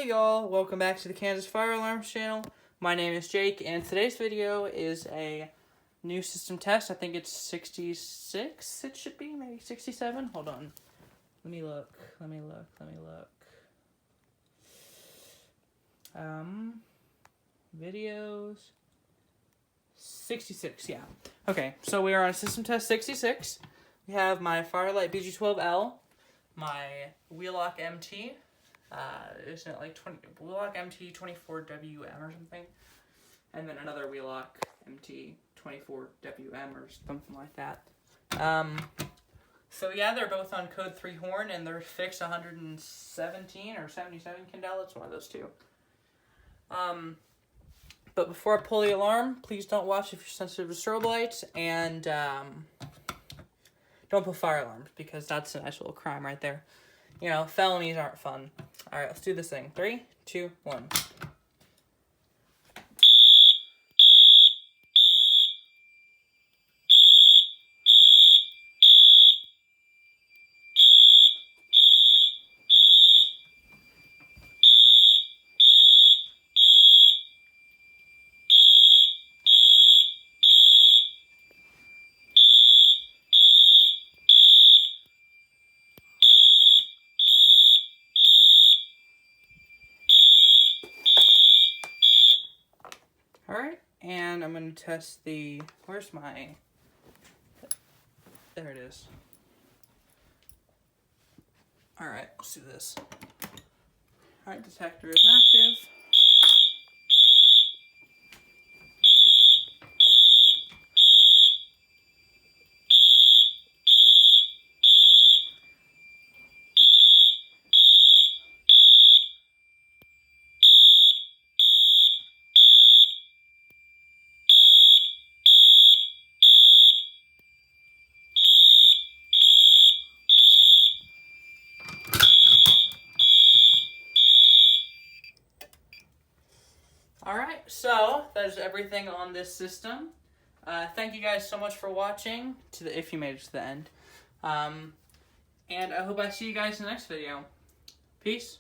Hey y'all, welcome back to the Kansas Fire Alarms channel. My name is Jake, and today's video is a new system test. I think it's 66, it should be, maybe 67. Hold on. Let me look. Videos. 66, yeah. Okay, so we are on system test 66. We have my Firelight BG12L, my Wheelock MT, isn't it like Wheelock MT 24WM or something? And then another Wheelock MT 24WM or something like that. So yeah, they're both on code 3 horn, and they're fixed 117 or 77 Candela. It's one of those two. But before I pull the alarm, please don't watch if you're sensitive to strobe lights, and don't pull fire alarms, because that's a nice little crime right there. You know, felonies aren't fun. All right, let's do this thing. 3, 2, 1. All right, and I'm going to test the, where's my, there it is. All right, let's do this. All right, detector is active. Alright, so that is everything on this system. Thank you guys so much for watching, if you made it to the end. And I hope I see you guys in the next video. Peace.